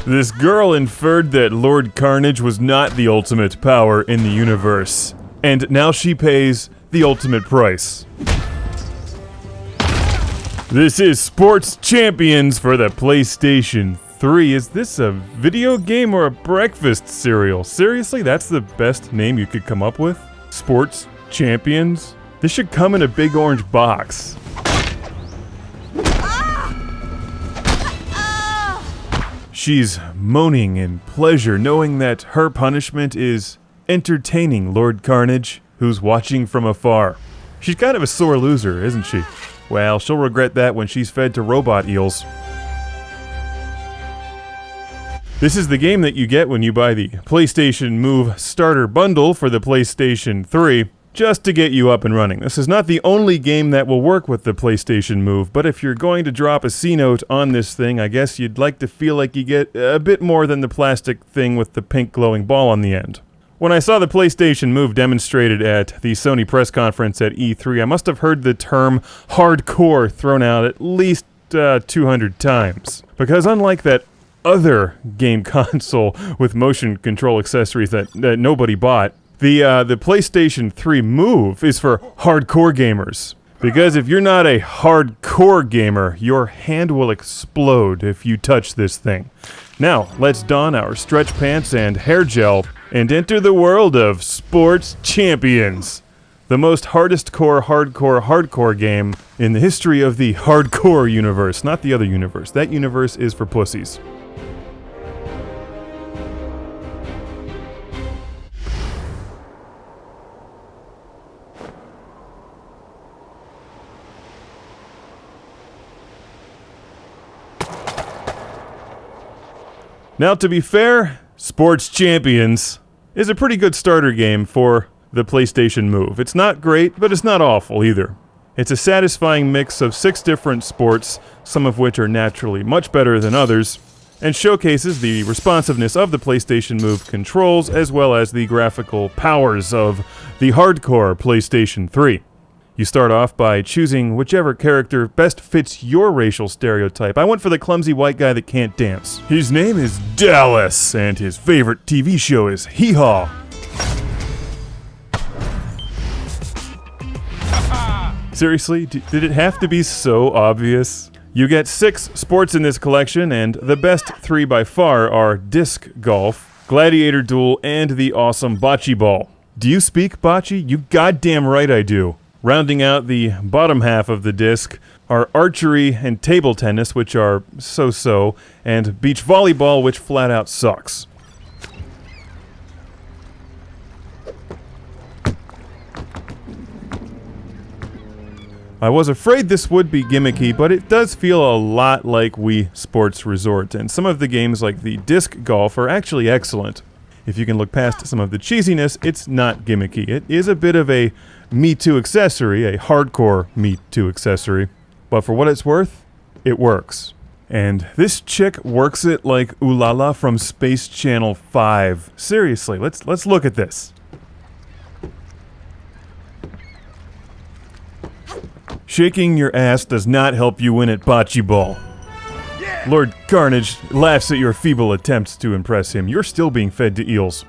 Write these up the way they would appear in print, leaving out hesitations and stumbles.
This girl inferred that Lord Carnage was not the ultimate power in the universe, and now she pays the ultimate price. This is Sports Champions for the PlayStation 3. Is this a video game or a breakfast cereal? Seriously, that's the best name you could come up with? Sports Champions? This should come in a big orange box. She's moaning in pleasure, knowing that her punishment is entertaining Lord Carnage, who's watching from afar. She's kind of a sore loser, isn't she? Well, she'll regret that when she's fed to robot eels. This is the game that you get when you buy the PlayStation MOVE Starter Bundle for the PlayStation 3, just to get you up and running. This is not the only game that will work with the PlayStation MOVE, but if you're going to drop a C-note on this thing, I guess you'd like to feel like you get a bit more than the plastic thing with the pink glowing ball on the end. When I saw the PlayStation MOVE demonstrated at the Sony press conference at E3, I must have heard the term hardcore thrown out at least 200 times. Because unlike that other game console with motion control accessories that nobody bought, the PlayStation 3 MOVE is for hardcore gamers. Because if you're not a hardcore gamer, your hand will explode if you touch this thing. Now, let's don our stretch pants and hair gel and enter the world of Sports Champions, the most hardcore game in the history of the hardcore universe, not the other universe. That universe is for pussies. Now, to be fair, Sports Champions is a pretty good starter game for the PlayStation MOVE. It's not great, but it's not awful either. It's a satisfying mix of 6 different sports, some of which are naturally much better than others, and showcases the responsiveness of the PlayStation MOVE controls as well as the graphical powers of the hardcore PlayStation 3. You start off by choosing whichever character best fits your racial stereotype. I went for the clumsy white guy that can't dance. His name is Dallas, and his favorite TV show is Hee Haw. Seriously, did it have to be so obvious? You get 6 sports in this collection, and the best 3 by far are disc golf, Gladiator, Duel, and the awesome bocce ball. Do you speak bocce? You goddamn right I do. Rounding out the bottom half of the disc are archery and table tennis, which are so-so, and beach volleyball, which flat out sucks. I was afraid this would be gimmicky, but it does feel a lot like Wii Sports Resort, and some of the games like the disc golf are actually excellent. If you can look past some of the cheesiness, it's not gimmicky. It is a bit of a Me Too accessory, a hardcore Me Too accessory, but for what it's worth, it works. And this chick works it like Ulala from Space Channel 5. Seriously, let's look at this. Shaking your ass does not help you win at bocce ball. Lord Carnage laughs at your feeble attempts to impress him. You're still being fed to eels.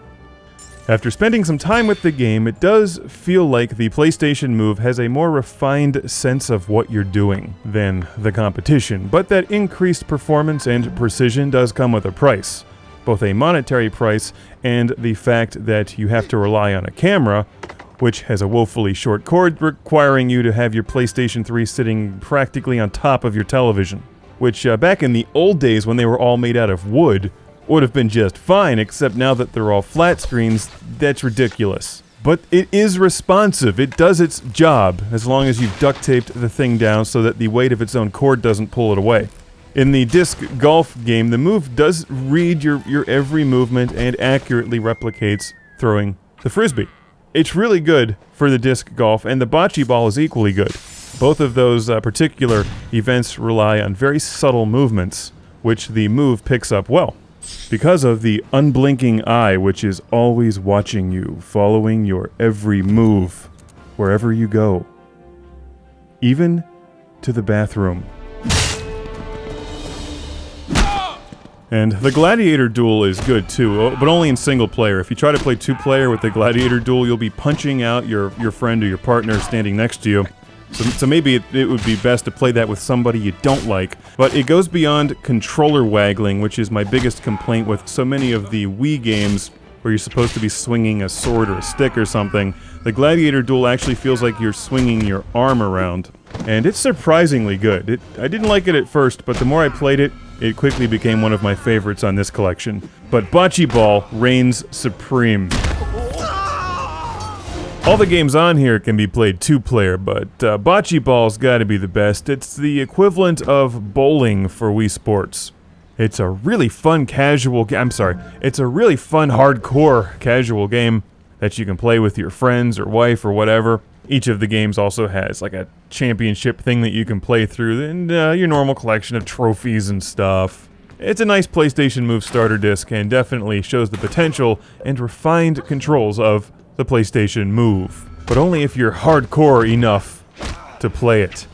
After spending some time with the game, it does feel like the PlayStation MOVE has a more refined sense of what you're doing than the competition, but that increased performance and precision does come with a price. Both a monetary price and the fact that you have to rely on a camera, which has a woefully short cord requiring you to have your PlayStation 3 sitting practically on top of your television. Which, back in the old days when they were all made out of wood, would have been just fine, except now that they're all flat screens, that's ridiculous. But it is responsive, it does its job, as long as you've duct taped the thing down so that the weight of its own cord doesn't pull it away. In the disc golf game, the MOVE does read your every movement and accurately replicates throwing the frisbee. It's really good for the disc golf, and the bocce ball is equally good. Both of those particular events rely on very subtle movements, which the MOVE picks up well. Because of the unblinking eye, which is always watching you, following your every move, wherever you go. Even to the bathroom. And the Gladiator Duel is good too, but only in single player. If you try to play 2-player with the Gladiator Duel, you'll be punching out your friend or your partner standing next to you. So maybe it would be best to play that with somebody you don't like. But it goes beyond controller waggling, which is my biggest complaint with so many of the Wii games where you're supposed to be swinging a sword or a stick or something. The Gladiator Duel actually feels like you're swinging your arm around. And it's surprisingly good. I didn't like it at first, but the more I played it, it quickly became one of my favorites on this collection. But bocce ball reigns supreme. All the games on here can be played 2-player, but bocce ball's gotta be the best. It's the equivalent of bowling for Wii Sports. It's a really fun casual game. It's a really fun hardcore casual game that you can play with your friends or wife or whatever. Each of the games also has like a championship thing that you can play through, and your normal collection of trophies and stuff. It's a nice PlayStation MOVE starter disc and definitely shows the potential and refined controls of the PlayStation MOVE. But only if you're hardcore enough to play it.